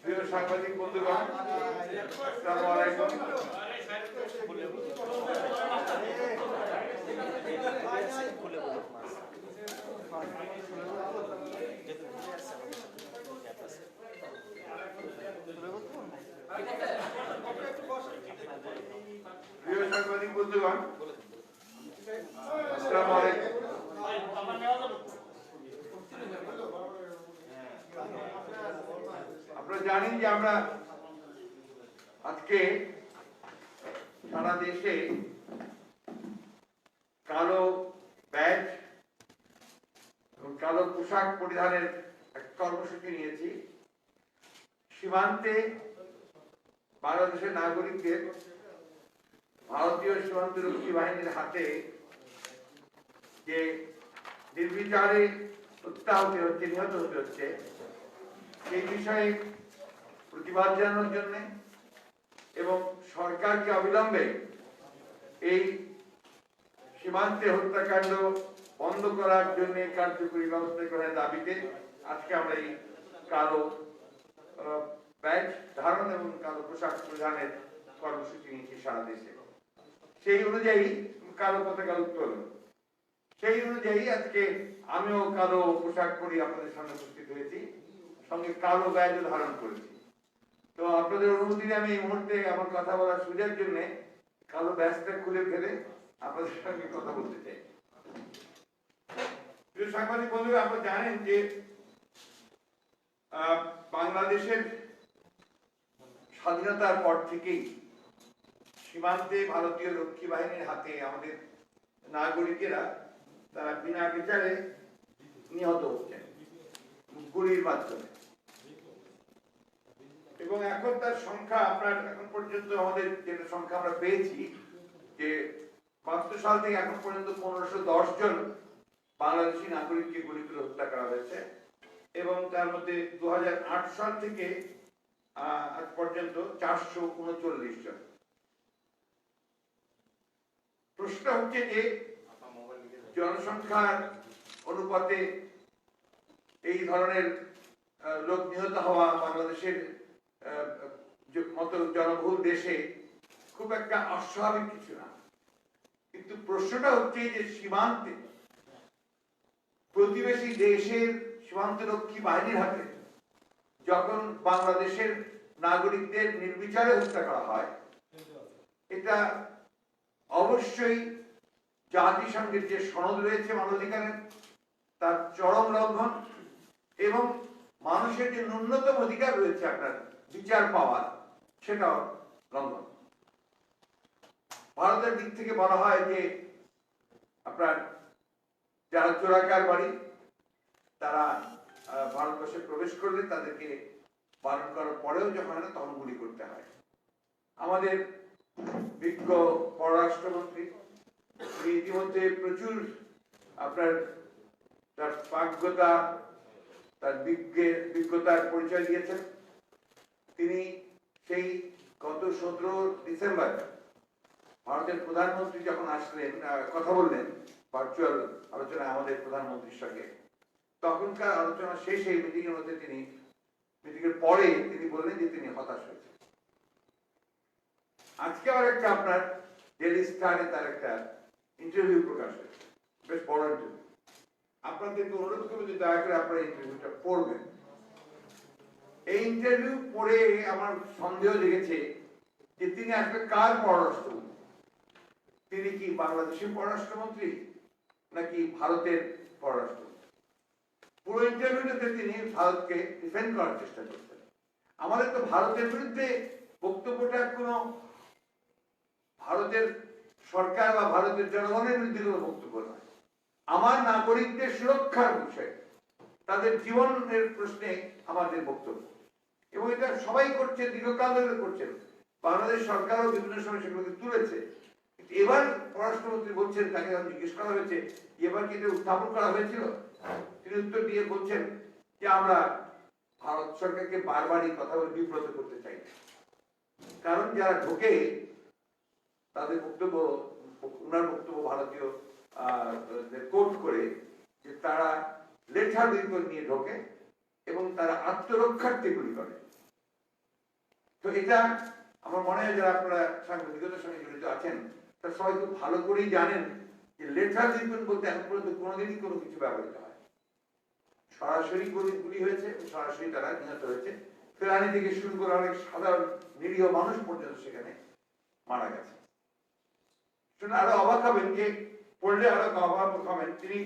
প্রিয় সাংবাদিক বন্ধুগণ, আসসালামু আলাইকুম। প্রিয় সাংবাদিক বন্ধুগণ, আসসালামু আলাইকুম। আপনারা জানেন যে আমরা আজকে সারা দেশে কালো ব্যাজ এবং কালো পোশাক পরিধানের একটা কর্মসূচি নিয়েছি। সীমান্তে বাংলাদেশের নাগরিকদের ভারতীয় সীমান্তরক্ষী বাহিনীর হাতে যে নির্বিচারে হত্যা হতে হচ্ছে, নিহত হতে হচ্ছে, সেই বিষয়ে প্রতিবাদ জানানোর জন্য এবং সরকারকে অবিলম্বে এই সীমান্তে হত্যাকাণ্ড বন্ধ করার জন্য কার্যকরী ব্যবস্থা গ্রহণের দাবিতে আজকে আমরা এই কালো ব্যাজ ধারণ এবং কালো পোশাক পরিধানের কর্মসূচি নিয়েছি সারা দেশে। সেই অনুযায়ী কালো পতাকা উত্তোলন, সেই অনুযায়ী আজকে আমিও কালো পোশাক পরি আপনাদের সামনে উপস্থিত হয়েছি, সঙ্গে কালো ব্যাজও ধারণ করেছি। তো আপনাদের অনুমতি আমি এই মুহূর্তে আমার কথা বলার সুযোগের জন্য কালো ব্যাজটা খুলে ফেলে আপনাদের সঙ্গে কথা বলতে চাই। প্রিয় সাংবাদিক বন্ধুরা, আপনারা জানেন যে বাংলাদেশের স্বাধীনতার পর থেকেই সীমান্তে ভারতীয় রক্ষী বাহিনীর হাতে আমাদের নাগরিকেরা তারা বিনা বিচারে নিহত হচ্ছেন গুলির মাধ্যমে। এবং এখন তার সংখ্যা আপনার এখন পর্যন্ত আমাদের যেটা সংখ্যা আমরা পেয়েছি যে ৭২ সাল থেকে এখন পর্যন্ত ১৫১০ জন বাংলাদেশি নাগরিককে গুলি করে হত্যা করা হয়েছে এবং তার মধ্যে ২০০৮ সাল থেকে আজ পর্যন্ত ৪৩৯ জন। প্রশ্ন হচ্ছে যে জনসংখ্যার অনুপাতে এই ধরনের লোক নিহত হওয়া বাংলাদেশের মতো জনবহুল দেশে খুব একটা অস্বাভাবিক কিছু না, কিন্তু প্রশ্নটা হচ্ছে যে সীমান্তে প্রতিবেশী দেশের সীমান্তরক্ষী বাহিনীর হাতে যখন বাংলাদেশের নাগরিকদের নির্বিচারে হত্যা করা হয়, এটা অবশ্যই জাতিসংঘের যে সনদ রয়েছে মানবাধিকারের তার চরম লঙ্ঘন এবং মানুষের যে ন্যূনতম অধিকার রয়েছে আপনার বিচার পাওয়ার, সেটাও লঙ্ঘন। ভারতের দিক থেকে বলা হয় যে আপনার যারা চোরাকার বাড়ি তারা ভারতবর্ষে প্রবেশ করলে তাদেরকে বারণ করার পরেও যখন হয় না তখন গুলি করতে হয়। আমাদের বিজ্ঞ পররাষ্ট্রমন্ত্রী ইতিমধ্যে প্রচুর আপনার তার পাকজ্ঞতা, তার বিজ্ঞতার পরিচয় দিয়েছেন। তিনি সেই গত ১৭ ডিসেম্বর ভারতের প্রধানমন্ত্রী যখন আসলেন, কথা বললেন ভার্চুয়াল আলোচনায় আমাদের প্রধানমন্ত্রীর সঙ্গে, তখনকার আলোচনা শেষে মিটিং এর মধ্যে মিটিং এর পরে তিনি বললেন যে তিনি হতাশ হয়েছেন। আজকে আবার একটা আপনার ডেইলি স্টারে তার একটা ইন্টারভিউ প্রকাশ হয়েছে, বেশ বড় ইন্টারভিউ। আপনাদেরকে অনুরোধ করবো যে দয়া করে আপনারা ইন্টারভিউটা পড়বেন। এই ইন্টারভিউ পড়ে আমার সন্দেহ জেগেছে যে তিনি আসলে কার পররাষ্ট্রমন্ত্রী। তিনি কি বাংলাদেশের পররাষ্ট্রমন্ত্রী নাকি ভারতের পররাষ্ট্রমন্ত্রী? পুরো ইন্টারভিউটাতে তিনি ভারতকে ডিফেন্ড করার চেষ্টা করছেন। আমাদের তো ভারতের বিরুদ্ধে বক্তব্যটা কোনো ভারতের সরকার বা ভারতের জনগণের বিরুদ্ধে কোনো বক্তব্য নয়, আমার নাগরিকদের সুরক্ষার বিষয়ে, তাদের জীবনের প্রশ্নে আমাদের বক্তব্য। এবং এটা সবাই করছে, দীর্ঘকাল ধরে করছেন, বাংলাদেশ সরকারও বিভিন্ন সময় সেগুলোকে তুলেছে। এবার পররাষ্ট্রমন্ত্রী বলছেন, তাকে জিজ্ঞেস করা হয়েছে এবার কি এটা উত্থাপন করা হয়েছিল, তিনি উত্তর দিয়ে বলছেন যে আমরা ভারত সরকারকে বারবারই কথা বলে বিব্রত করতে চাই, কারণ যারা ঢোকে তাদের বক্তব্য, ওনার বক্তব্য ভারতীয় কোট করে যে তারা লেঠা দুই করে নিয়ে ঢোকে এবং তারা আত্মরক্ষার্থে গুলি করে। তো এটা আমার মনে হয় যারা আপনারা সাংবাদিকতার সঙ্গে জড়িত আছেন তারা সবাই খুব ভালো করেই জানেন যে লেটার রিপন বলতে এখন পর্যন্ত কোনোদিনই কোনো কিছু ব্যবহৃত হয়। সরাসরি গুলি হয়েছে, সরাসরি তারা নিহত হয়েছে। ফেলানি থেকে শুরু করে অনেক সাধারণ নিরীহ মানুষ পর্যন্ত সেখানে মারা গেছে। শুনে আরো অবাক হবেন, যে পড়লে আরো অবাক হবেন, তিনি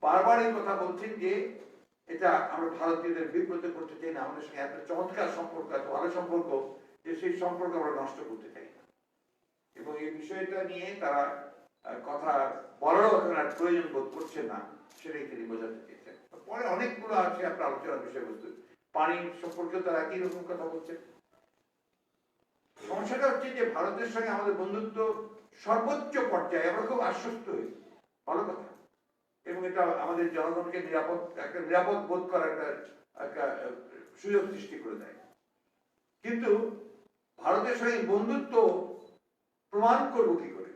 বারবার এই কথা বলছেন যে এটা আমরা ভারতীয়দের বিব্রত করতে চাই না, আমাদের সঙ্গে এত চমৎকার সম্পর্ক, এত ভালো সম্পর্ক, যে সেই সম্পর্ক আমরা নষ্ট করতে চাই না। এবং এই বিষয়টা নিয়ে তারা কথা বলারও আর প্রয়োজন বোধ করছে না, সেটাই তিনি বোঝাতে চেয়েছেন। পরে অনেকগুলো আছে আপনার আলোচনার বিষয়বস্তু, পানি সম্পর্কে তারা একই রকম কথা বলছেন। সমস্যাটা হচ্ছে যে ভারতের সঙ্গে আমাদের বন্ধুত্ব সর্বোচ্চ পর্যায়ে, আমরা খুব আশ্বস্ত হই, ভালো কথা, এবং এটা আমাদের জনগণকে নিরাপদ বোধ করার একটা সুযোগ সৃষ্টি করে দেয়। কিন্তু ভারতের সঙ্গে বন্ধুত্ব প্রমাণ করবো কি করে?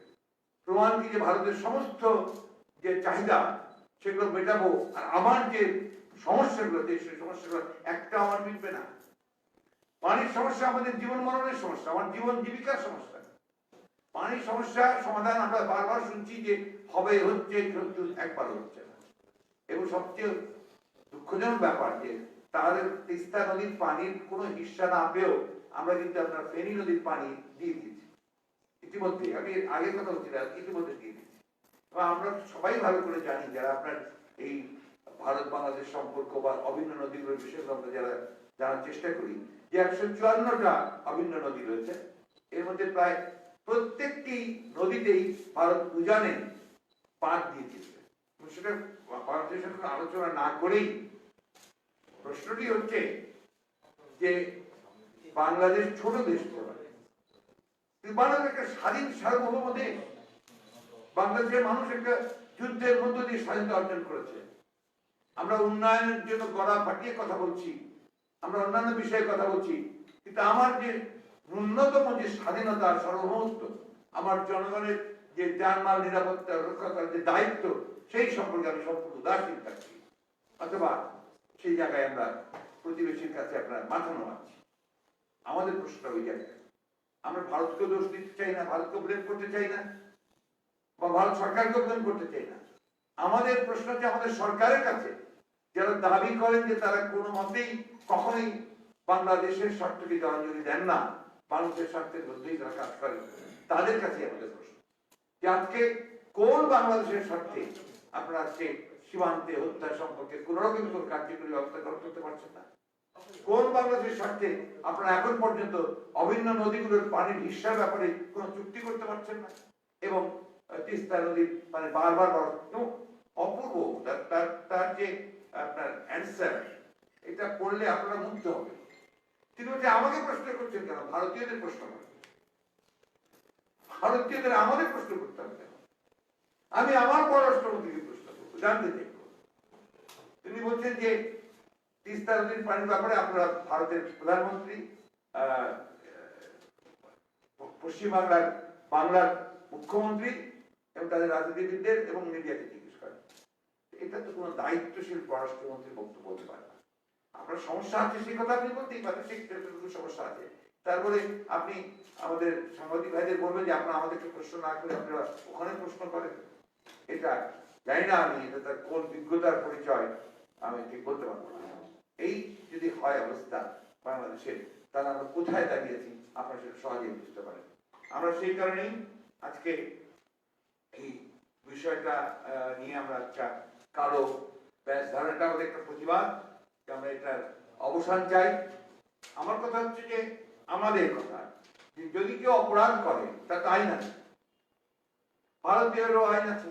প্রমাণ কি যে ভারতের সমস্ত যে চাহিদা সেগুলো মেটাবো, আর আমার যে সমস্যাগুলো, সেই সমস্যাগুলো একটা আমার মিটবে না। পানির সমস্যা আমাদের জীবন মরণের সমস্যা, আমার জীবন জীবিকার সমস্যা। পানির সমস্যা সমাধান আমরা বারবার শুনছি যে হবে, হচ্ছে, কিন্তু একবার হচ্ছে না। এবং সবচেয়ে দুঃখজনক ব্যাপার যে তাদের তিস্তা নদীর পানির কোনো হিস্সা না পেয়েও আমরা কিন্তু আপনার ফেনী নদীর পানি দিয়ে দিয়েছি ইতিমধ্যে। আমি আগের কথা বলছিলাম, ইতিমধ্যে দিয়ে দিয়েছি। আমরা সবাই ভালো করে জানি, যারা আপনার এই ভারত বাংলাদেশ সম্পর্ক বা অভিন্ন নদীগুলোর বিষয়গুলো আমরা যারা জানার চেষ্টা করি, যে 154টা অভিন্ন নদী রয়েছে, এর মধ্যে প্রায় প্রত্যেকটি নদীতেই ভারত উজানে পাট দিয়ে দিয়েছে। সেটা ভারতের সঙ্গে আলোচনা না করেই প্রশ্নটি হচ্ছে যে বাংলাদেশ ছোট দেশ, বাংলাদেশ একটা স্বাধীন সার্বভৌম দেশ। বাংলাদেশের মানুষ একটা যুদ্ধের মধ্য দিয়ে স্বাধীনতা অর্জন করেছে। আমরা উন্নয়নের জন্য গলা ফাটিয়ে কথা বলছি, আমরা অন্যান্য বিষয়ে কথা বলছি, কিন্তু আমার যে ন্যূনতম যে স্বাধীনতা, সার্বভৌমত্ব, আমার জনগণের যে জানমাল নিরাপত্তা রক্ষা করার যে দায়িত্ব, সেই সম্পর্কে আমি সম্পূর্ণ উদাসীন থাকছি, অথবা সেই জায়গায় আমরা প্রতিবেশীর কাছে আপনার মাথা নোয়াচ্ছি। আমাদের প্রশ্ন ওই জায়গায়। আমরা ভারতকে দোষ দিতে চাই না, ভারতকে ব্লেম করতে চাই না, বা ভারত সরকারকে ব্লেম করতে চাই না। আমাদের প্রশ্ন হচ্ছে আমাদের সরকারের কাছে, যারা দাবি করেন যে তারা কোনো মতেই কখনোই বাংলাদেশের স্বার্থকে জলাঞ্জলি দেন না, বাংলাদেশের স্বার্থের মধ্যেই তারা কাজ করেন, তাদের কাছে আমাদের প্রশ্ন যে আজকে কোন বাংলাদেশের স্বার্থে আপনারা আজকে সীমান্তে হত্যা সম্পর্কে কোন রকম কোন কার্যকরী ব্যবস্থা গ্রহণ করতে পারছেন না? কোন বাংলাদেশের স্বার্থে আপনারা এখন পর্যন্ত অভিন্ন নদীগুলোর পানির হিস্সার ব্যাপারে কোন চুক্তি করতে পারছেন না? এবং তিস্তা নদীর মানে বারবার অপূর্ব তার যে আপনার অ্যান্সার, এটা পড়লে আপনারা মুগ্ধ হবে। তিনি হচ্ছে আমাকে প্রশ্ন করছেন কেন? ভারতীয়দের প্রশ্ন করেন, ভারতীয়দের আমাদের প্রশ্ন করতে হবে কেন? আমি আমার পররাষ্ট্রমন্ত্রীকে প্রশ্ন করবো, জানতে চাই। তিনি বলছেন যে তিস্তা নদীর পানির ব্যাপারে আপনারা ভারতের প্রধানমন্ত্রী, বাংলার মুখ্যমন্ত্রী এবং তাদের রাজনীতিবিদদের এবং মিডিয়াকে জিজ্ঞেস করেন। এটা তো কোনো দায়িত্বশীল পররাষ্ট্রমন্ত্রীর বক্তব্য হতে পারে না। আপনার সমস্যা আছে সেই কথা আপনি বলতেই পারেন, সেই সমস্যা আছে। তারপরে আপনি আমাদের সাংবাদিক ভাইদের বলবেন যে আপনারা আমাদেরকে প্রশ্ন না করে আপনারা ওখানে প্রশ্ন করেন। এটা জানি না আমি, এটা তার কোন বিজ্ঞতার পরিচয় আমি ঠিক বলতে পারবো না। এই যদি হয় অবস্থা বাংলাদেশের, তাহলে আমরা কোথায় দাঁড়িয়েছি আপনারা সেটা সহজেই বুঝতে পারেন। আমরা সেই কারণেই আজকে এই বিষয়টা নিয়ে আমরা একটা কালো ব্যাস ধারণাটা আমাদের একটা প্রতিবাদ, আমরা এটার অবসান চাই। আমার কথা হচ্ছে যে আমাদের কথা, যদি কেউ অপরাধ করে তার তো আইন আছে, ভারতীয়রও আইন আছে।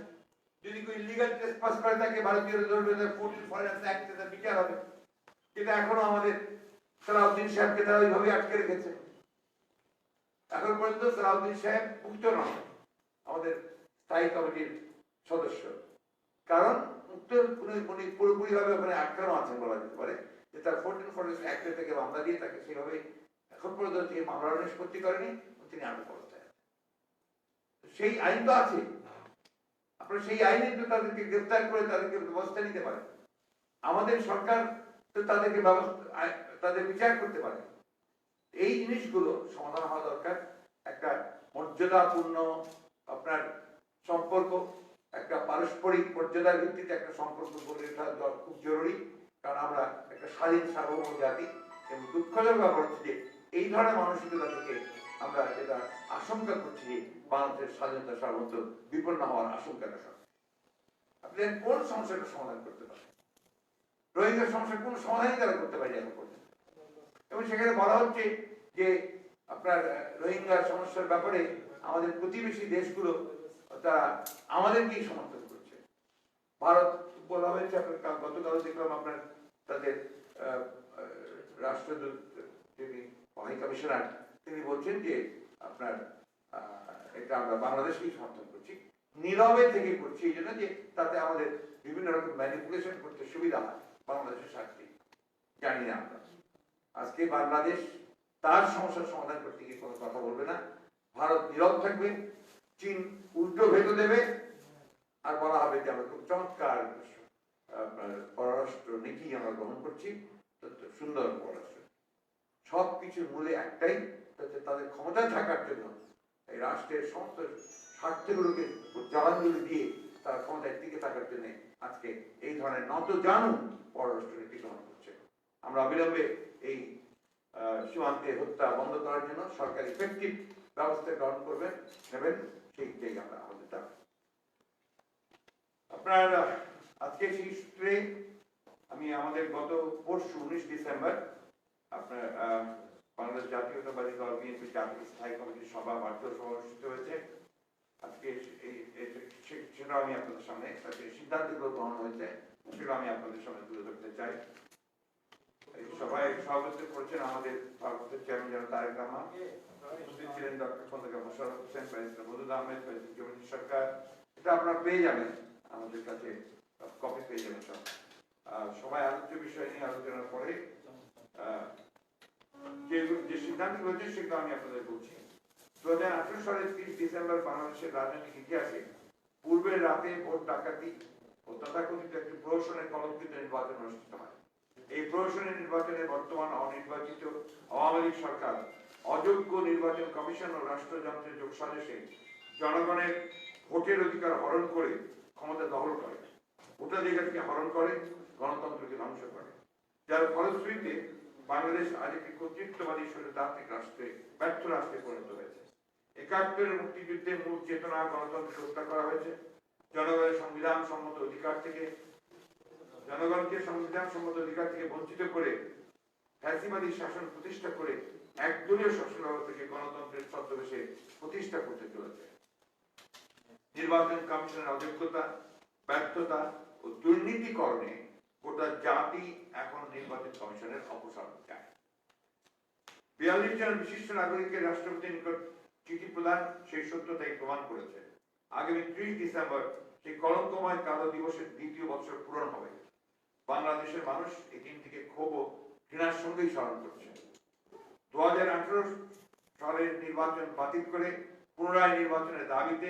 যদি কেউ ইলিগাল ট্রেসপাস করে তাকে ভারতীয়রা ধরবে, তার 14 ফরেন্স অ্যাক্টে তার বিচার হবে। কিন্তু এখনো আমাদের সালাউদ্দিন সাহেবকে তারা ওইভাবে আটকে রেখেছে। এখন পর্যন্ত সালাউদ্দিন সাহেব মুক্ত নন, আমাদের স্থায়ী কমিটির সদস্য, কারণ উনি পুরোপুরি ভাবে ওখানে আটকানো আছেন বলা যেতে পারে, যে তার 14 ফরেন্স অ্যাক্ট থেকে মামলা দিয়ে তাকে সেভাবে এখন পর্যন্ত তিনি মামলার নিষ্পত্তি করেনি, তিনি আটক অবস্থায় আছেন। সেই আইন তো আছে, আপনারা সেই আইনে তো তাদেরকে গ্রেফতার করে তাদেরকে ব্যবস্থা নিতে পারেন। আমাদের সরকার তো তাদেরকে তাদের বিচার করতে পারে। এই জিনিসগুলো সমাধান হওয়া দরকার। একটা মর্যাদাপূর্ণ আপনার সম্পর্ক, একটা পারস্পরিক মর্যাদার ভিত্তিতে একটা সম্পর্ক গড়ে ওঠা খুব জরুরি। কারণ আমরা একটা স্বাধীন সার্বভৌম জাতি, এবং দুঃখজনক ব্যাপার হচ্ছে যে এই ধরনের মানসিকতা থেকে আমরা যেটা আশঙ্কা করছি যে বাংলাদেশের স্বাধীনতা সার্বভৌমত্ব বিপন্ন হওয়ার আশঙ্কাটা সব। আপনি কোন সমস্যাটা সমাধান করতে পারেন? রোহিঙ্গা সমস্যার কোন সমাধানই তারা করতে পারে এখন পর্যন্ত। এবং সেখানে বলা হচ্ছে যে আপনার রোহিঙ্গা সমস্যার ব্যাপারে আমাদের প্রতিবেশী দেশগুলো তারা আমাদেরকেই সমর্থন করছে। ভারত বলা হয়েছে, আপনার গতকাল দেখলাম আপনার তাদের রাষ্ট্রদূত যিনি হাই কমিশনার তিনি বলছেন যে আপনার এটা আমরা বাংলাদেশকেই সমর্থন করছি, নীরবে থেকে করছি এই জন্য যে তাতে আমাদের বিভিন্ন রকম ম্যানিপুলেশন করতে সুবিধা হয় বাংলাদেশের স্বার্থে। জানি না আমরা আজকে বাংলাদেশ তার সমস্যার সমাধান করতে গিয়ে কোনো কথা বলবে না, ভারত নীরব থাকবে, চীন উল্টো ভেটো দেবে, আর বলা হবে যে আমরা খুব চমৎকার পররাষ্ট্র নীতি আমরা গ্রহণ করছি, সুন্দর পররাষ্ট্র। সবকিছুর মূলে একটাই, তাদের ক্ষমতা থাকার জন্য এই রাষ্ট্রের সমস্ত স্বার্থগুলোকে জলাঞ্জলি দিয়ে তার ক্ষমতায় টিকে থাকার জন্য আজকে এই ধরনের নতজানু পররাষ্ট্র নীতি গ্রহণ করছে। আমরা অবিলম্বে এই সীমান্তে হত্যা বন্ধ করার জন্য সরকার ইফেক্টিভ ব্যবস্থা গ্রহণ নেবেন, সেইটাই আমরা আমাদের দাবি। আপনার আজকে সেই সূত্রে আমি আমাদের গত পরশু 19 ডিসেম্বর আপনার বাংলাদেশ জাতীয়তাবাদী দল বিএনপি জাতীয় স্থায়ী কমিটির সভা ভার্চুয়াল সভা অনুষ্ঠিত হয়েছে। আজকে সেটা আমি আপনাদের সামনে সিদ্ধান্তগুলো গ্রহণ হয়েছে, সেটা আমি আপনাদের সামনে তুলে ধরতে চাই। এই সভায় সভাপতিত্ব করেছেন আমাদের ভারতের চেয়ারম্যান জনাব তারেক রহমান, উপস্থিত ছিলেন doctor Khandakar Mosharraf Hossain, barrister Moudud Ahmed, barrister Jamir Sarkar. এটা আপনারা পেয়ে যাবেন, আমাদের কাছে কপি পেয়ে যাবেন সব। সবাই আলোচ্য বিষয় নিয়ে আলোচনার পরে যে সিদ্ধান্ত হয়েছে সেগুলো আমি আপনাদের বলছি। 2018 সালের 30 ডিসেম্বর বাংলাদেশের রাজনৈতিক ইতিহাসে পূর্বের রাতে ভোট ডাকাতি ও তথাকথিত একটি প্রহসনের কলঙ্কিত নির্বাচন অনুষ্ঠিত হয়। এই প্রহসনের নির্বাচনে বর্তমান অনির্বাচিত আওয়ামী লীগ সরকার অযোগ্য নির্বাচন কমিশন ও রাষ্ট্রযন্ত্রের যোগসাজশে জনগণের ভোটের অধিকার হরণ করে ক্ষমতা দখল করে, ভোটাধিকারকে হরণ করে, গণতন্ত্রকে ধ্বংস করে, যার ফলশ্রুতিতে বাংলাদেশ আজ একটি কর্তৃত্ববাদী স্বৈরতান্ত্রিক রাষ্ট্রে ব্যর্থ রাষ্ট্রে পরিণত হয়েছে। 71-এর মুক্তিযুদ্ধের মূল চেতনা গণতন্ত্রকে হত্যা করা হয়েছে। জনগণকে সংবিধান সম্মত অধিকার থেকে বঞ্চিত করে ফ্যাসিবাদী শাসন প্রতিষ্ঠা করে একদলীয় শাসন ব্যবস্থাকে গণতন্ত্রের ছদ্মবেশে প্রতিষ্ঠা করতে চলেছে। নির্বাচন কমিশনের অযোগ্যতা, ব্যর্থতা ও দুর্নীতিকরণে গোটা জাতি এখন নির্বাচন কমিশনের অপসারণ চায়। 42 জন বিশিষ্ট নাগরিকের রাষ্ট্রপতির নিকট চিঠি প্রদান সেই সত্যতাই প্রমাণ করেছে। আগামী 30 ডিসেম্বর সেই কলঙ্কময় কালো দিবসের দ্বিতীয় বছর পূরণ হবে। বাংলাদেশের মানুষ এই দিনটিকে ক্ষোভ ও ঘৃণার সঙ্গেই স্মরণ করছে। 2018 সালের নির্বাচন বাতিল করে পুনরায় নির্বাচনের দাবিতে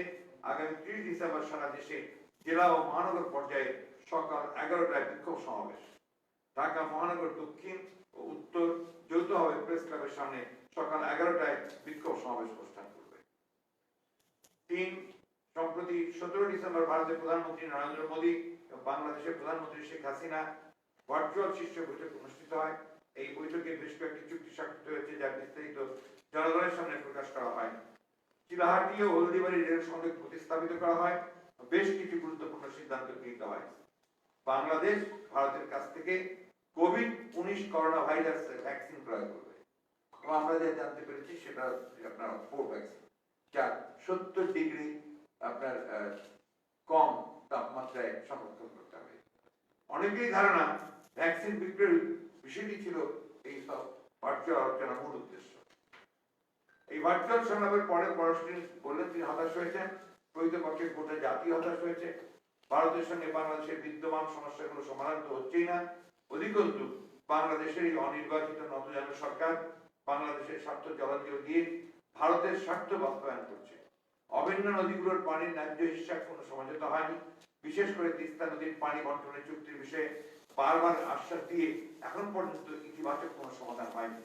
আগামী 30 ডিসেম্বর সারা দেশে জেলা ও মহানগর পর্যায়ে সকাল 11টায় বিক্ষোভ সমাবেশ। ঢাকা মহানগর দক্ষিণ ও উত্তর যৌথভাবে প্রেস ক্লাবের সামনে সকাল 11টায় বিক্ষোভ সমাবেশ অনুষ্ঠান করবে। 3 সম্প্রতি 17 ডিসেম্বর ভারতের প্রধানমন্ত্রী নরেন্দ্র মোদী এবং বাংলাদেশের প্রধানমন্ত্রী শেখ হাসিনা ভার্চুয়াল শীর্ষ বৈঠক অনুষ্ঠিত হয়। এই বৈঠকে বেশ কয়েকটি চুক্তি স্বাক্ষরিত হয়েছে, যার বিস্তারিত জনগণের সামনে প্রকাশ করা হয়। চিলাহাটি ও হলদিবাড়ি রেল সংযোগ প্রতিস্থাপিত করা হয়, বেশ কিছু গুরুত্বপূর্ণ সিদ্ধান্ত গৃহীত হয়। বাংলাদেশ ভারতের কাছ থেকে কোভিড-19 করোনা ভাইরাসের ভ্যাকসিন ক্রয় করবে। আমরা যা জানতে পেরেছি সেটা আপনার অক্সফোর্ড ভ্যাকসিন, যা 70 ডিগ্রি আপনার কম তাপমাত্রায় সংরক্ষণ করতে হবে। অনেকেই ধারণা ভ্যাকসিন বিক্রির বিষয়টি ছিল এই সব ভার্চুয়াল আলোচনার মূল উদ্দেশ্য। এই ভার্চুয়াল সংলাপের পরে পররাষ্ট্রমন্ত্রী বললেন তিনি হতাশ হয়েছেন, প্রকৃতপক্ষে গোটা জাতি হতাশ হয়েছে। ভারতের সঙ্গে বাংলাদেশের বিদ্যমান সমস্যাগুলো সমাধান তো হচ্ছেই না, অধিকন্তু বাংলাদেশের এই অনির্বাচিত নতজানু সরকার বাংলাদেশের স্বার্থ জলাঞ্জলি দিয়ে ভারতের স্বার্থ বাস্তবায়ন করছে। অভিন্ন নদীগুলোর পানির ন্যায্য হিসাব কোনো সমঝোতা হয়নি। বিশেষ করে তিস্তা নদীর পানি বন্টনের চুক্তির বিষয়ে বারবার আশ্বাস দিয়ে এখন পর্যন্ত ইতিবাচক কোনো সমাধান হয়নি।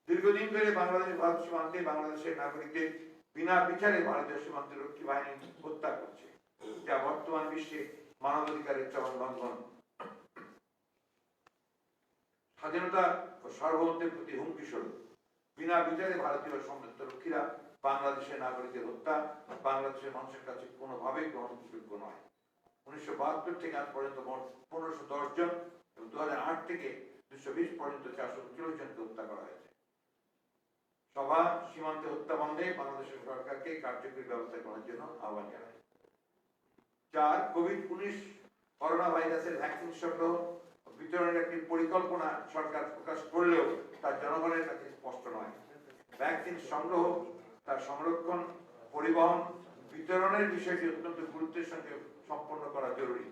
দীর্ঘদিন ধরে বাংলাদেশ ভারত সীমান্তে বাংলাদেশের নাগরিকদের বিনা বিচারে ভারতীয় সীমান্ত রক্ষী বাহিনী হত্যা করছে, যা বর্তমান বিশ্বে মানবাধিকারের চরম লঙ্ঘন, স্বাধীনতা ও সার্বভৌমত্বের প্রতি হুমকি স্বরূপ। বিনা বিচারে ভারতীয় সীমান্ত রক্ষীরা বাংলাদেশের নাগরিকের হত্যা বাংলাদেশের মানুষের কাছে কোনোভাবেই গ্রহণযোগ্য নয়। 1972 থেকে আজ পর্যন্ত মোট 1510 জন এবং 2008 থেকে 220 পর্যন্ত 439 জনকে হত্যা করা হয়েছে। সভা সীমান্তে হত্যা বন্ধে বাংলাদেশের সরকারকে কার্যকরী ব্যবস্থা করার জন্য আহ্বান জানায়। 4. কোভিড-19 করোনা ভাইরাসের ভ্যাকসিন সংগ্রহ বিতরণের একটি পরিকল্পনা সরকার প্রকাশ করলেও তা জনগণের কাছে স্পষ্ট নয়। ভ্যাকসিন সংগ্রহ, তার সংরক্ষণ, পরিবহন, বিতরণের বিষয়টি অত্যন্ত গুরুত্বের সঙ্গে সম্পন্ন করা জরুরি।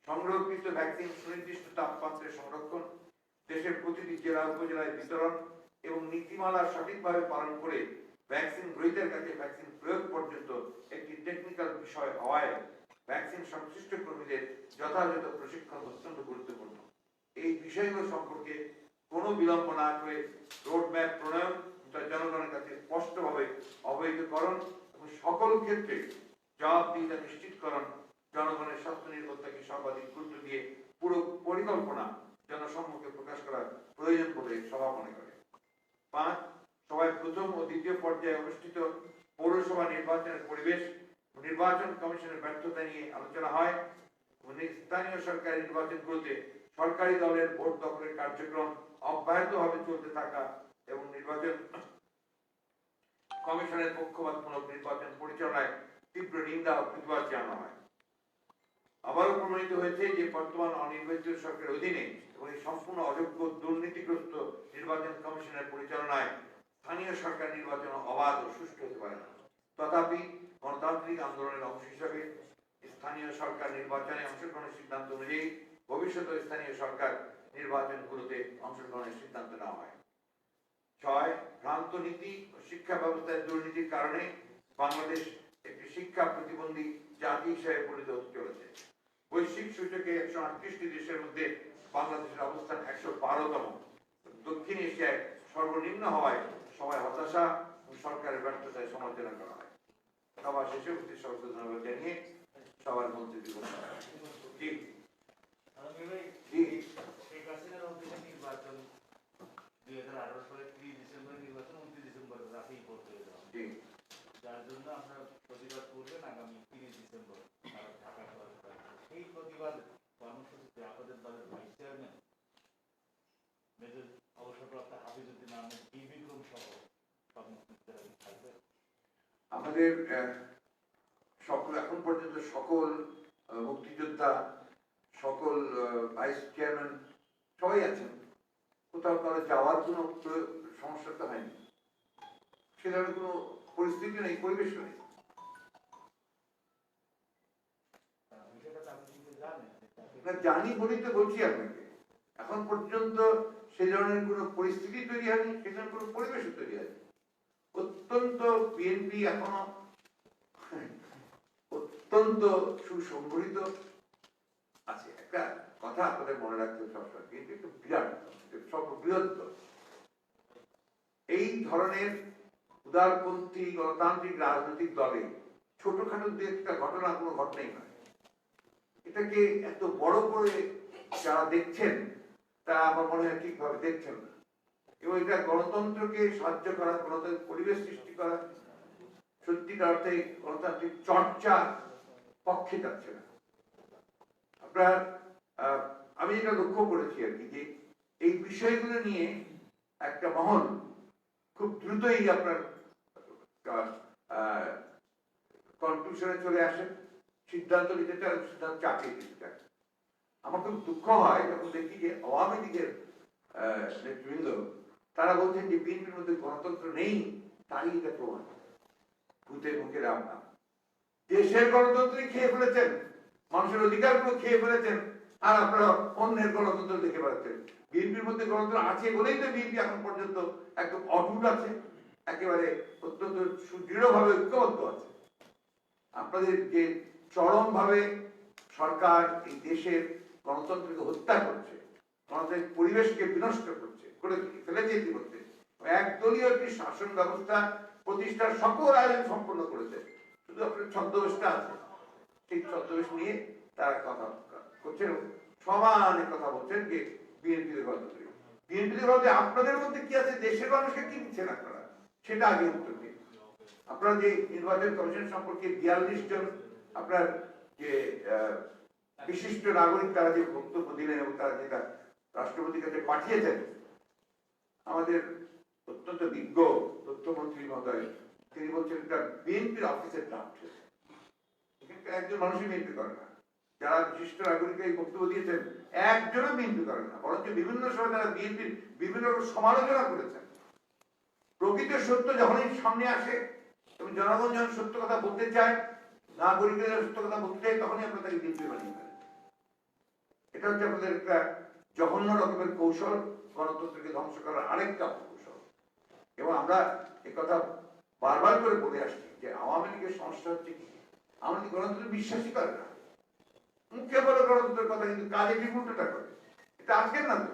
সংরক্ষিত ভ্যাকসিন সুনির্দিষ্ট তাপমাত্রায় সংরক্ষণ, দেশের প্রতিটি জেলা উপজেলায় বিতরণ এবং নীতিমালা সঠিকভাবে পালন করে ভ্যাকসিন গ্রহীতার কাছে ভ্যাকসিন প্রয়োগ পর্যন্ত একটি টেকনিক্যাল বিষয় হওয়ায় ভ্যাকসিন সংশ্লিষ্ট কর্মীদের যথাযথ প্রশিক্ষণ অত্যন্ত গুরুত্বপূর্ণ। এই বিষয়গুলো সম্পর্কে কোনো বিলম্ব না করে রোডম্যাপ প্রণয়ন, জনগণের কাছে স্পষ্টভাবে অবহিতকরণ এবং সকল ক্ষেত্রে জবাবদিহিতা নিশ্চিতকরণ, জনগণের স্বাস্থ্য নিরাপত্তাকে সর্বাধিক গুরুত্ব দিয়ে পুরো পরিকল্পনা জনসম্মুখে প্রকাশ করার প্রয়োজন বলে সভা মনে করে। 5. সভায় প্রথম ও দ্বিতীয় পর্যায়ে অনুষ্ঠিত পৌরসভা নির্বাচনের পরিবেশ, নির্বাচন কমিশনের ব্যর্থতা নিয়ে আলোচনা হয়। স্থানীয় সরকারি নির্বাচনগুলোতে সরকারি দলের ভোট দখলের কার্যক্রম অব্যাহতভাবে চলতে থাকা এবং নির্বাচন কমিশনের পক্ষপাতমূলক নির্বাচন পরিচালনায় তীব্র নিন্দা ও প্রতিবাদ জানানো হয়। আবারও প্রমাণিত হয়েছে যে বর্তমান অনির্বাচিত সরকারের অধীনে এবং এই সম্পূর্ণ অযোগ্য দুর্নীতিগ্রস্ত নির্বাচন কমিশনের পরিচালনায় স্থানীয় সরকার নির্বাচন অবাধ ও সুষ্ঠু হতে পারে না। তথাপি গণতান্ত্রিক আন্দোলনের অংশ হিসাবে স্থানীয় সরকার নির্বাচনে অংশগ্রহণের সিদ্ধান্ত অনুযায়ী ভবিষ্যতে স্থানীয় সরকার নির্বাচনগুলোতে অংশগ্রহণের সিদ্ধান্ত নেওয়া হয়। 6. ভ্রান্ত নীতি ও শিক্ষা ব্যবস্থায় দুর্নীতির কারণে বাংলাদেশ একটি শিক্ষা প্রতিবন্ধী জাতি হিসেবে পরিণত হতে চলেছে। বৈশ্বিক সূচকে 138টি দেশের মধ্যে বাংলাদেশের অবস্থান 112তম। দক্ষিণ এশিয়ায় সর্বনিম্ন হওয়ায় সবাই হতাশা ও সরকারের ব্যর্থতায় সমালোচনা করা হয়। সভা শেষে উপস্থিত সভাপতি ধন্যবাদ জানিয়ে সবার মধ্যে নির্বাচন 2018 সালের 30 ডিসেম্বর নির্বাচন 29 ডিসেম্বর রাতেই ভোট হয়ে যাওয়া, যার জন্য আপনারা প্রতিবাদ করবেন আগামী 30 ডিসেম্বর ঢাকা শহরে। সেই প্রতিবাদ কর্মসূচিতে আপনাদের দলের ভাইস চেয়ারম্যান মেজর অবসরপ্রাপ্ত হাফিজউদ্দিন আহমেদ বিক্রম সহ আমাদের সকল এখন পর্যন্ত সকল মুক্তিযোদ্ধা, সকল ভাইস চেয়ারম্যান সবাই আছেন। কোথাও কারো যাওয়ার কোনো সমস্যা তো হয়নি, সে ধরনের কোনো পরিস্থিতি নেই, পরিবেশ নেই। জানি বলেই তো বলছি আপনাকে, এখন পর্যন্ত সে ধরনের কোনো পরিস্থিতি তৈরি হয়নি, সে ধরনের কোনো পরিবেশও তৈরি হয়নি। অত্যন্ত বিএনপি এখনো অত্যন্ত সুসংগঠিত আছে। একটা কথা আপনাদের মনে রাখতে হবে সবসময়, বিএনপি একটা বিরাট সর্ববৃহৎ। এই ধরনের উদারপন্থী গণতান্ত্রিক রাজনৈতিক দলে ছোটখাটো দু একটা ঘটনা কোনো ঘটনাই নয়। এটাকে এত বড় করে যারা দেখছেন তা আমার মনে হয় ঠিকভাবে দেখছেন না, এবং এটা গণতন্ত্রকে সাহায্য করা, গণতান্ত্রিক পরিবেশ সৃষ্টি করা, সত্যিকার অর্থে গণতান্ত্রিক চর্চা পক্ষে যাচ্ছে না। আপনার আমি যেটা লক্ষ্য করেছি আর কি, যে এই বিষয়গুলো নিয়ে একটা মহল খুব দ্রুতই আপনার কনক্লুশনে চলে আসেন, সিদ্ধান্ত নিতে চান, সিদ্ধান্ত চাপিয়ে দিতে চান। আমার খুব দুঃখ হয় যখন দেখি যে আওয়ামী লীগের নেতৃবৃন্দ তারা বলছেন যে বিএনপির মধ্যে গণতন্ত্র নেই, তারই এটা প্রমাণ। ভূতের মুখে রাম নাম। দেশের গণতন্ত্র খেয়ে ফেলেছেন, মানুষের অধিকারগুলো খেয়ে ফেলেছেন, আর আপনারা অন্যের গণতন্ত্র দেখে বেড়াচ্ছেন। বিএনপির মধ্যে গণতন্ত্র আছে বলেই তো বিএনপি এখন পর্যন্ত একদম অটুট আছে, একেবারে অত্যন্ত সুদৃঢ়ভাবে ঐক্যবদ্ধ আছে। আপনাদের যে চরমভাবে সরকার এই দেশের গণতন্ত্রকে হত্যা করছে, গণতান্ত্রিক পরিবেশকে বিনষ্ট করছে, করে ফেলেছে ইতিমধ্যে। একদলীয় একটি শাসন ব্যবস্থা প্রতিষ্ঠার সকল আয়োজন সম্পন্ন করেছে, শুধু আপনার ছদ্মবেশটা আছে, সেই ছদ্মবেশ নিয়ে তারা কথা করছেন, সমানে কথা বলছেন যে বিএনপির গণতন্ত্র। বিএনপির মধ্যে আপনাদের মধ্যে কি আছে, দেশের মানুষকে কি দিচ্ছেন আপনারা, সেটা আগে উত্তর দিন। আপনারা যে নির্বাচন কমিশন সম্পর্কে 42 জন আপনার যে বিশিষ্ট নাগরিক তারা যে বক্তব্য দিলেন এবং তারা যেটা রাষ্ট্রপতির কাছে পাঠিয়েছেন, আমাদের অত্যন্ত বিজ্ঞ তথ্যমন্ত্রী মহোদয় তিনি বলছেন এটা বিএনপির অফিসের ড্রাফট। এখানকার একজন মানুষই বিএনপি করে না, যারা বিশিষ্ট নাগরিক এই বক্তব্য দিয়েছেন একজনও বিএনপি করে না, বরঞ্চ বিভিন্ন সময় তারা বিএনপির বিভিন্ন রকম সমালোচনা করেছেন। প্রকৃত সত্য যখনই সামনে আসে এবং জনগণ যখন সত্য কথা বলতে চায়, নাগরিকদের সত্য কথা বলতে চায়, তখনই আপনারা তাকে বিএনপি বানিয়ে ফেলেন। এটা হচ্ছে আপনাদের একটা জঘন্য রকমের কৌশল, গণতন্ত্রকে ধ্বংস করার আরেকটা কৌশল। এবং আমরা একথা বারবার করে বলে আসছি যে আওয়ামী লীগের সমস্যা হচ্ছে কি, আওয়ামী লীগ গণতন্ত্রে বিশ্বাসই করে না, মুখে বলে গণতন্ত্রের কথা কিন্তু কাজে বিপুলটা করে। এটা আজকের না, তো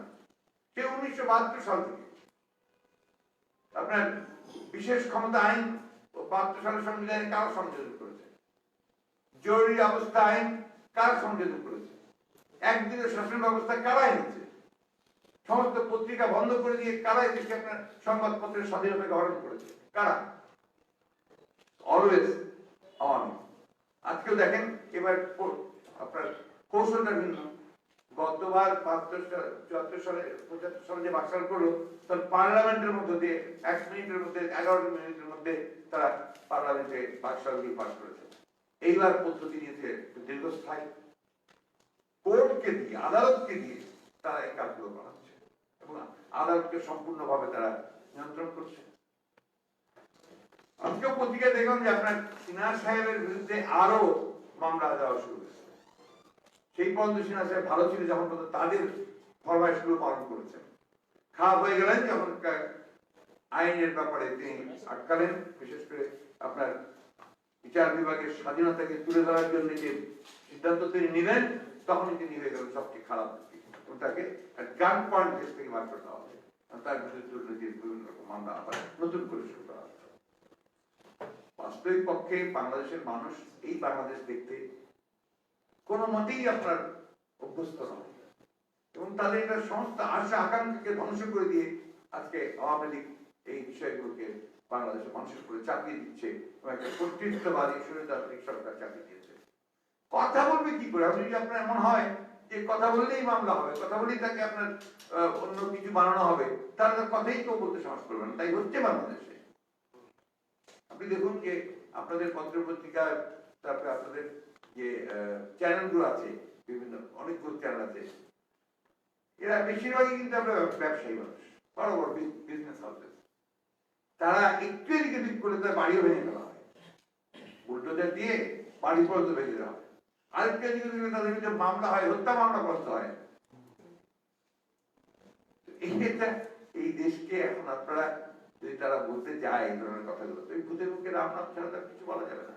সে 1972 সাল থেকে আপনার বিশেষ ক্ষমতা আইন 72 সালের সংবিধানে কারা সংযোজন করেছে, জরুরি অবস্থা আইন কারা সংযোজন করেছে, একদিনের শাসন ব্যবস্থা কারা এনেছে, সমস্ত পত্রিকা বন্ধ করে দিয়ে কারা এদেশে আপনার সংবাদপত্রের স্বাধীনতাকে হরণ করেছে, কারা? অলওয়েজ আওয়ামী। আজকেও দেখেন এবার আপনার কৌশলটা ভিন্ন। গতবার 74 সালে 75 সালে যে বাকশাল করলো, তার পার্লামেন্টের মধ্যে দিয়ে 1 মিনিটের মধ্যে 11 মিনিটের মধ্যে তারা পার্লামেন্টে বাকশাল বিল পাস করেছে। এইবার পদ্ধতি নিয়েছে দীর্ঘস্থায়ী, কোর্টকে দিয়ে, আদালতকে দিয়ে তারা এই কাজগুলো করাচ্ছে এবং আদালতকে সম্পূর্ণভাবে তারা নিয়ন্ত্রণ করছে। আজকেও পত্রিকায় দেখলাম যে আপনার সিনহা সাহেবের বিরুদ্ধে আরো মামলা দেওয়া শুরু হয়েছে। সেই পর্যন্ত সিনহা সাহেব ভালো ছিল যখন পর্যন্ত তাদের ফরমাইশগুলো পালন করেছেন। খারাপ হয়ে গেলেন যখন আইনের ব্যাপারে তিনি আটকালেন, বিশেষ করে আপনার বিচার বিভাগের স্বাধীনতাকে তুলে ধরার জন্য যে সিদ্ধান্ত তিনি নিলেন, তখনই তিনি হয়ে গেলেন সবচেয়ে খারাপ ব্যক্তি। তাকে গান পয়েন্ট দেশ থেকে বার করতে হবে, তার বিরুদ্ধে দুর্নীতির বিভিন্ন রকম মামলা আবার নতুন করে শুরু করা হবে। বাস্তবিক পক্ষে বাংলাদেশের মানুষ এই বাংলাদেশ দেখতে কোনো মতেই আপনার অভ্যস্ত নয় এবং তাদের এটা সমস্ত আশা আকাঙ্ক্ষাকে ধ্বংস করে দিয়ে আজকে আওয়ামী লীগ এই বিষয়গুলোকে বাংলাদেশের মানুষের উপরে চাপিয়ে দিচ্ছে এবং একটা কর্তৃত্ববাদী স্বৈরতান্ত্রিক সরকার চাপিয়ে দিয়েছে। কথা বলবে কি করে? আপনি যদি আপনার এমন হয় যে কথা বললেই মামলা হবে, কথা বললেই তাকে আপনার অন্য কিছু বানানো হবে, তাহলে তার কথাই কেউ বলতে সাহস করবে না। তাই হচ্ছে বাংলাদেশে। আপনি দেখুন যে আপনাদের পত্র পত্রিকা, তারপরে আপনাদের যে চ্যানেলগুলো আছে, বিভিন্ন অনেকগুলো চ্যানেল আছে, এরা বেশিরভাগই কিন্তু আমরা ব্যবসায়ী মানুষ, বড় বড় বিজনেস হাউসেস। তারা একটু এদিকে দিক করলে তার বাড়িও ভেঙে ফেলা হয়, বুলডোজার দিয়ে বাড়ি পর্যন্ত ভেঙে দেওয়া হয়। আরেকটু এদিকে দিলে তাদের বিরুদ্ধে মামলা হয়, হত্যা মামলা করতে হয়। এই দেশকে এখন আপনারা যদি তারা বলতে যায় এই ধরনের কথাগুলো, তো এই ভূতের মুখে রাম নাম ছাড়া তার কিছু বলা যাবে না।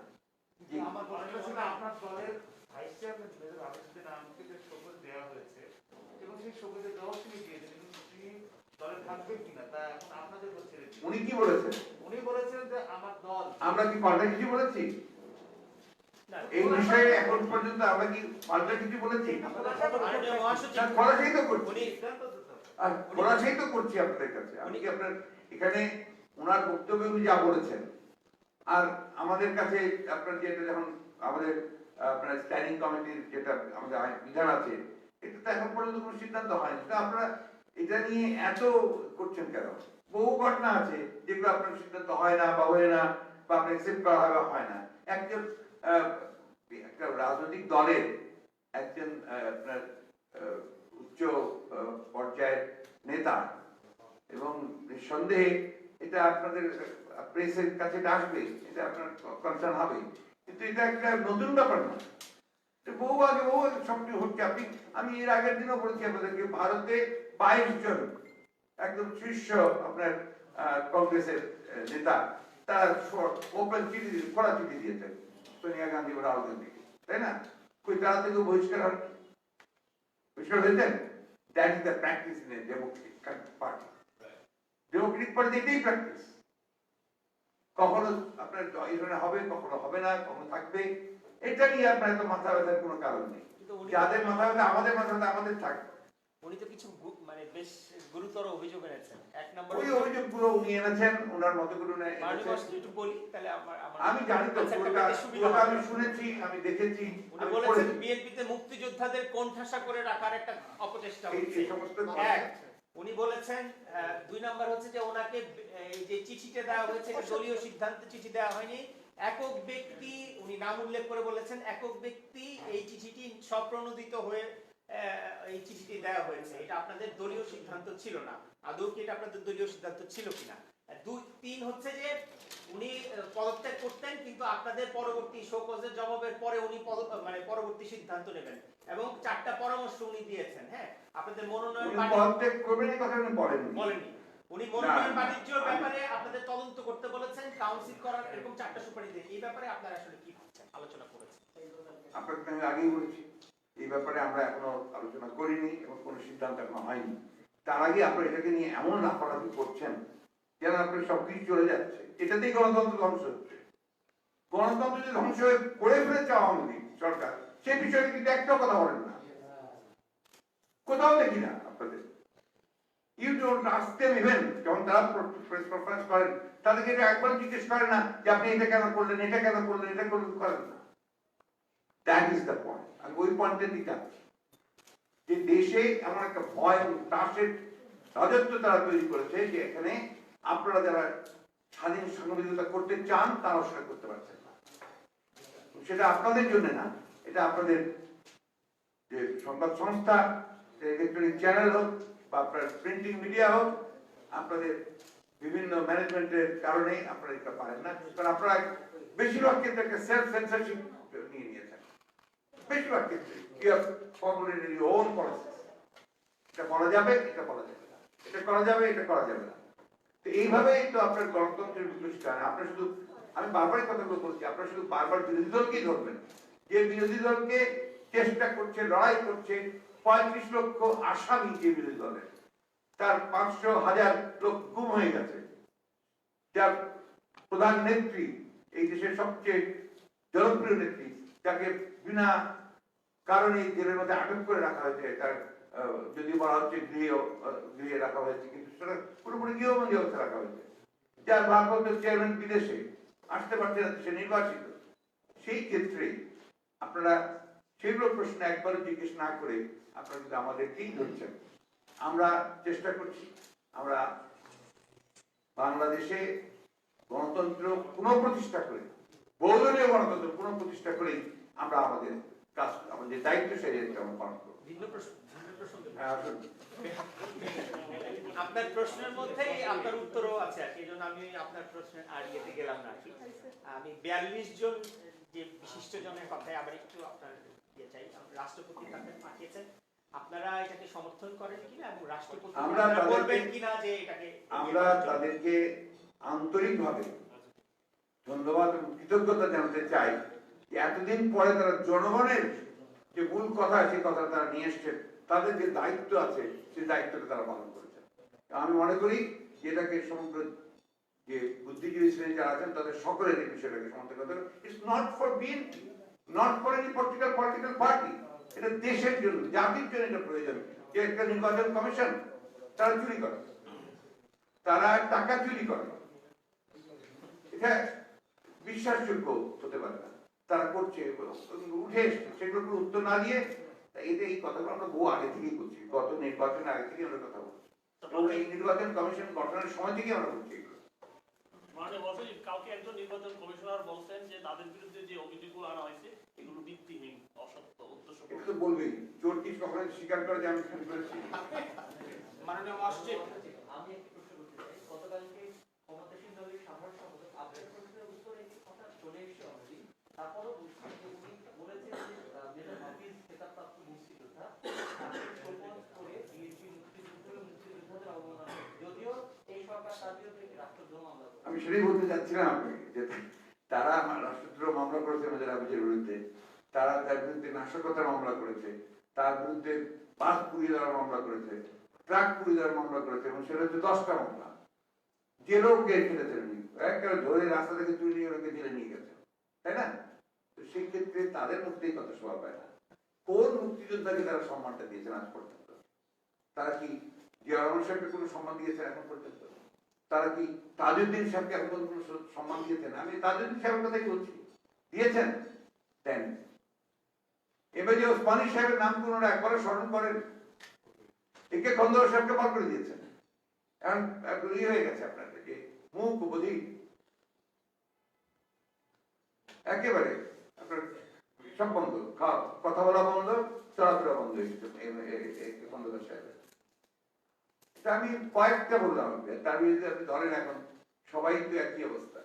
আমার প্রশ্ন ছিল, আপনার দলের ভাইস চেয়ারম্যান মেজর আবিদুদ্দিন আহমদকে যে শপথ দেওয়া হয়েছে এবং সেই শপথের জবাব তিনি দিয়েছেন, কিন্তু তিনি দলে থাকবেন কিনা তা এখন আপনাদের হচ্ছে। উনি কি বলেছেন? উনি বলেছেন যে আমার দল। আমরা কি পাল্টা কিছু বলেছি এই বিষয়ে? এখন পর্যন্ত আমরা কি পাল্টা কিছু বলেছি? খোলাসাই তো করছি, আর খোলাসাই তো করছি আপনাদের কাছে। আমি কি আপনার এখানে ওনার বক্তব্য উনি যা বলেছেন, আর আমাদের কাছে আপনার যেটা যখন আমাদের আপনার স্ট্যান্ডিং কমিটির যেটা আমাদের বিধান আছে, এটা তো এখন পর্যন্ত কোনো সিদ্ধান্ত হয়নি। তো আপনারা এটা নিয়ে এত করছেন কেন? বহু ঘটনা আছে যেগুলো আপনার সিদ্ধান্ত হয় না বা হয় না, বা আপনার অ্যাকসেপ্ট করা হয় বা হয় না। একজন একটা রাজনৈতিক দলের একজন আপনার উচ্চ পর্যায়ের নেতা, এবং নিঃসন্দেহে এটা আপনাদের প্রেসের কাছে আসবে, এটা আপনার কনসার্ন হবে, কিন্তু এটা একটা নতুন ব্যাপার না। বহু আগে সবকিছু হচ্ছে। আমি এর আগের দিনও বলেছি আপনাদেরকে, ভারতে 22 জন একদম শীর্ষ আপনার কংগ্রেসের নেতা তারা ওপেন চিঠি, খোলা চিঠি দিয়েছেন সোনিয়া গান্ধী বা রাহুল গান্ধীকে, তাই না? কই তারা থেকে বহিষ্কার হন? Mr. Wilson, that is the practice in a democratic party. Democratic party এটাই practice. কখনো আপনার জয়না হবে, কখনো হবে না, কখনো থাকবে। এটা নিয়ে আপনার এত মাথা ব্যথার কোনো কারণ নেই। যাদের মাথা ব্যথা আমাদের মাথা ব্যথা আমাদের থাকবে। উনি তো কিছু মানে বেশ গুরুতর অভিযোগ এনেছেন। এক নম্বর ওই অভিযোগগুলো উনি এনেছেন, ওনার মতো করে উনি এনেছেন। একটু বলি তাহলে আমি জানি তো পুরোটা আমি শুনেছি, আমি দেখেছি। উনি বলেছেন বিএনপিতে মুক্তিযোদ্ধাদের কোণঠাসা করে রাখার একটা অপচেষ্টা হচ্ছে। এই সমস্ত উনি বলেছেন 2 নাম্বার হচ্ছে যে ওনাকে এই যে চিঠিতে দেওয়া হয়েছে দলীয় সিদ্ধান্তে চিঠি দেওয়া হয়নি, একক ব্যক্তি, উনি নাম উল্লেখ করে বলেছেন একক ব্যক্তি এই চিঠিটি স্বপ্রণোদিত হয়ে এই চিঠিটি দেওয়া হয়েছে, এটা আপনাদের দলীয় সিদ্ধান্ত ছিল না। আদৌ কি এটা আপনাদের দলীয় সিদ্ধান্ত ছিল কিনা? 2-3 হচ্ছে যে উনি পদত্যাগ করতেন কিন্তু আপনাদের পরবর্তী শোকজের জবাবের পরে উনি মানে পরবর্তী সিদ্ধান্ত নেবেন এবং 4টা পরামর্শ উনি দিয়েছেন। হ্যাঁ, আপনাদের মনোনয়ন পদত্যাগ করবেন এই কথা উনি বলেননি। উনি মনোনয়ন বাণিজ্যের ব্যাপারে আপনাদের তদন্ত করতে বলেছেন, কাউন্সিল করার এরকম 4টা সুপারিশ দিয়ে। এই ব্যাপারে আপনারা আসলে কি ভাবছেন, আলোচনা করেছেন? আপনাকে আমি আগেই বলেছি এই ব্যাপারে আমরা এখনো আলোচনা করিনি এবং কোনো সিদ্ধান্ত এখনো হয়নি। তার আগে আপনারা এটাকে নিয়ে এমন লাফালাফি করছেন যেন আপনার সবকিছু চলে যাচ্ছে। এটাতেই গণতন্ত্র ধ্বংস হচ্ছে। গণতন্ত্র যে ধ্বংস হয়ে করে ফেলেছে আওয়ামী লীগ সরকার, সে বিষয়ে কিন্তু একটাও কথা বলেন না, কোথাও দেখি না আপনাদের। You don't ask them even, যখন তারা প্রেস কনফারেন্স করেন তাদেরকে একবার জিজ্ঞেস করে না যে আপনি এটা কেন করলেন, এটা কেন করলেন, এটা করেন না। That is the point. আর ওই পয়েন্টের দিকে আছে যে দেশে এমন একটা ভয় এবং ত্রাসের রাজত্ব তারা তৈরি করেছে যে এখানে আপনারা যারা স্বাধীন সাংবাদিকতা করতে চান তারা সেটা করতে পারছেন না। সেটা আপনাদের জন্য না, এটা আপনাদের যে সংবাদ সংস্থা, ইলেকট্রনিক চ্যানেল হোক বা আপনার প্রিন্টিং মিডিয়া হোক, আপনাদের বিভিন্ন ম্যানেজমেন্টের কারণেই আপনারা এটা পারেন না। কারণ আপনারা বেশিরভাগ ক্ষেত্রে একটা সেলফ সেন্সরশিপ নিয়ে নিয়েছেন। বেশিরভাগ ক্ষেত্রে you have formulated your own policies. এটা করা যাবে, এটা করা যাবে না, এটা করা যাবে, এটা করা যাবে না। তো এইভাবেই তো আপনার গণতন্ত্রের বিকশিত হয়। আপনার শুধু, আমি বারবারই কথাগুলো বলছি, আপনার শুধু বারবার বিরোধী দলকেই ধরবেন, যে বিরোধী দলকে চেষ্টা করছে, লড়াই করছে 35 লক্ষ আসামি যে বিরোধী দলের, তার 500,000 লোক গুম হয়ে গেছে, যার প্রধান নেত্রী, এই দেশের সবচেয়ে জনপ্রিয় নেত্রী, যাকে বিনা কারণে জেলের মধ্যে আটক করে রাখা হয়েছে, তার যদি বলা হচ্ছে গৃহে রাখা হয়েছে কিন্তু সেটা পুরোপুরি গৃহবন্দী অবস্থা রাখা হয়েছে, যার ভারপ্রাপ্ত চেয়ারম্যান বিদেশে আসতে পারছে না, সে নির্বাচিত। সেই ক্ষেত্রে আপনারা সেগুলো প্রশ্ন একবারও জিজ্ঞেস না করে আপনারা কিন্তু আমাদেরকেই ধরছেন। আমরা চেষ্টা করছি, আমরা বাংলাদেশে গণতন্ত্র পুনঃপ্রতিষ্ঠা করে, বহুদলীয় গণতন্ত্র পুনঃপ্রতিষ্ঠা করেই আমরা আমাদের কাজ, আমাদের দায়িত্ব সেরে আমরা পালন করব। আপনার প্রশ্নের মধ্যেই আপনার উত্তরও আছে, আর এই জন্য আমি আপনার প্রশ্নে আর ইয়েতে গেলাম না। আমি 42 জন যে বিশিষ্ট জনের কথায় আবার একটু আপনার ইয়ে চাই। রাষ্ট্রপতি তাদের পাঠিয়েছেন, আপনারা এটাকে সমর্থন করেন কিনা এবং রাষ্ট্রপতি আমরা বলবেন কিনা যে এটাকে? আমরা তাদেরকে আন্তরিকভাবে ধন্যবাদ এবং কৃতজ্ঞতা জানাতে চাই যে এতদিন পরে তারা জনগণের যে মূল কথা, সেই কথা তারা নিয়ে এসছেন, তাদের যে দায়িত্ব আছে সেই দায়িত্বটা তারা পালন করেছেন। আমি মনে করি যে এটাকে সমগ্র যে বুদ্ধিজীবী শ্রেণী যারা আছেন তাদের সকলের এই বিষয়টাকে সমর্থন করতে হবে। It's not for BNP, not for any political party, এটা দেশের জন্য, জাতির জন্য এটা প্রয়োজন। যে একটা নির্বাচন কমিশন তারা চুরি করে, তারা টাকা চুরি করে, এটা বিশ্বাসযোগ্য হতে পারে না। তারা করছে, উঠে এসছে, সেগুলোর উত্তর না দিয়ে এতে এই কথাগুলো আমরা বহু আগে থেকেই বলছি, গত নির্বাচনের আগে থেকে আমরা কথা বলছি এবং এই নির্বাচন কমিশন গঠনের সময় থেকেই আমরা বলছি এগুলো। মানে বলছি কালকে একজন নির্বাচন কমিশনার বলছেন যে তাদের বিরুদ্ধে যে অভিযোগগুলো আনা হয়েছে এগুলো ভিত্তিহীন, অসত্য, উদ্দেশ্য। এটা তো বলবেই, চোর কি কখনো স্বীকার করে যে আমি চুরি করেছি? মাননীয় মসজিদ, আমি একটি প্রশ্ন করতে চাই। গতকালকে ক্ষমতাসীন দলের সাধারণ সম্পাদক আপনার প্রশ্নের উত্তরে একটি কথা চলে এসেছে অলরেডি, তারপরও বলছি যে উনি বলেছেন যে মেজর হাফিজ খেতাবপ্রাপ্ত মুক্তিযোদ্ধা গোপন করে বিএনপি মুক্তিযোদ্ধাদের অবমাননা, যদিও এই সরকার তার বিরুদ্ধে একটি রাষ্ট্রদ্রোহ মামলা করে। আমি সেটাই বলতে চাচ্ছিলাম আপনাকে যে তারা রাষ্ট্রদ্রোহ মামলা করেছে মেজর হাফিজের বিরুদ্ধে, তারা তার বিরুদ্ধে নাশকতার মামলা করেছে, তার বিরুদ্ধে বাস পুড়িয়ে দেওয়ার মামলা করেছে, ট্রাক পুড়িয়ে দেওয়ার মামলা করেছে, এবং সেটা হচ্ছে 10টা মামলা। জেলেও গিয়ে ফেলেছেন উনি, একেবারে ধরে রাস্তা থেকে তুলে নিয়ে ওনাকে জেলে নিয়ে গেছেন, তাই না? তো সেই ক্ষেত্রে তাদের মধ্যেই কথা শোভা পায় না। কোন মুক্তিযোদ্ধাকে তারা সম্মানটা দিয়েছেন আজ পর্যন্ত? তারা কি জিয়া রহমান সাহেবকে কোনো সম্মান দিয়েছেন এখন পর্যন্ত? তারা কি তাজউদ্দিন সাহেবকে এখন পর্যন্ত কোনো সম্মান দিয়েছেন? আমি তাজউদ্দিন সাহেবের কথাই বলছি, দিয়েছেন? দেন। এবার যে ওসমানী সাহেবের নাম ওনারা একবারে স্মরণ করেন, একে খন্দকার সাহেবকে বার করে দিয়েছেন। এখন ইয়ে হয়ে গেছে আপনাদের যে মুখ বধির, একেবারে আপনার সব বন্ধ, কথা বলা বন্ধ, চলাফেরা বন্ধ হয়ে গেছে খন্দকার সাহেবের। আমি কয়েকটা বললাম, তার বিরুদ্ধে আপনি ধরেন এখন সবাই তো একই অবস্থা,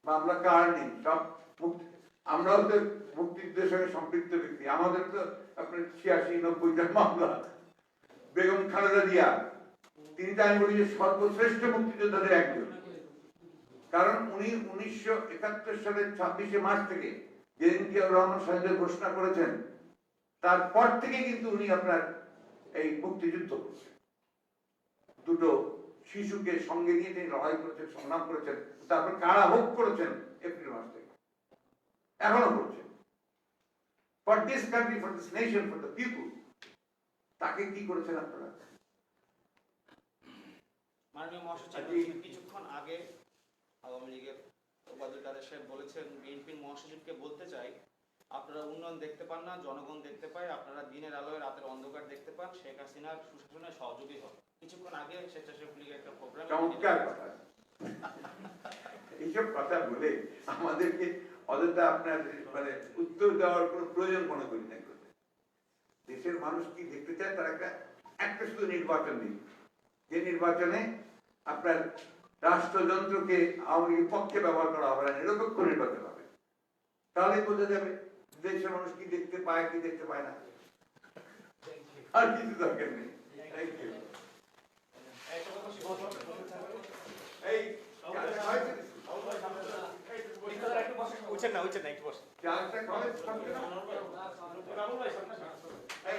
মামলা কার নেই, সব মুক্তি। আমরাও তো মুক্তিযুদ্ধের সঙ্গে সম্পৃক্ত ব্যক্তি, আমাদের তো আপনার 86-90টা মামলা। বেগম খালেদা জিয়া, তিনি তো আমি বলি যে সর্বশ্রেষ্ঠ মুক্তিযোদ্ধাদের একজন, কারণ উনি 1971 সালের 26শে মার্চ থেকে যেদিন জিয়াউর রহমান শহীদের ঘোষণা করেছেন, তারপর থেকে কিন্তু উনি আপনার এই মুক্তিযুদ্ধ করছেন। দুটো শিশুকে সঙ্গে নিয়ে তিনি লড়াই করেছেন, সংগ্রাম করেছেন, তারপর কারাভোগ করেছেন এপ্রিল মাস থেকে, এখনো করছেন। For this country, for this nation, for the people. তাকে কি করেছেন আপনারা? মাননীয় মহাসচিব, কিছুক্ষণ আগে আওয়ামী লীগের ওবায়দুল কাদের সাহেব বলেছেন, বিএনপির মহাসচিবকে বলতে চাই, আপনারা উন্নয়ন দেখতে পান না, জনগণ দেখতে পায়, আপনারা দিনের আলোয় রাতের অন্ধকার দেখতে পান, শেখ হাসিনার সুশাসনে সহযোগী হন। কিছুক্ষণ আগে স্বেচ্ছাসেবক লীগের একটা প্রোগ্রাম। চমৎকার কথা। এইসব কথা বলে আমাদেরকে অযথা আপনার মানে উত্তর দেওয়ার কোনো প্রয়োজন মনে করি না। দেশের মানুষ কি দেখতে চায়? তারা একটা শুধু নির্বাচন দিন, যে নির্বাচনে আপনার রাষ্ট্রযন্ত্রকে আওয়ামী লীগের পক্ষে ব্যবহার করা হবে না, নিরপেক্ষ নির্বাচন হবে। তাহলে বোঝা যাবে দেশের মানুষ কি দেখতে পায়, কি দেখতে পায় না। আর কিছু দরকার নেই। Thank you. এই উঠছেন না, উঠছেন না, একটু বসেন। চারটা কলেজ থাকবে না? এই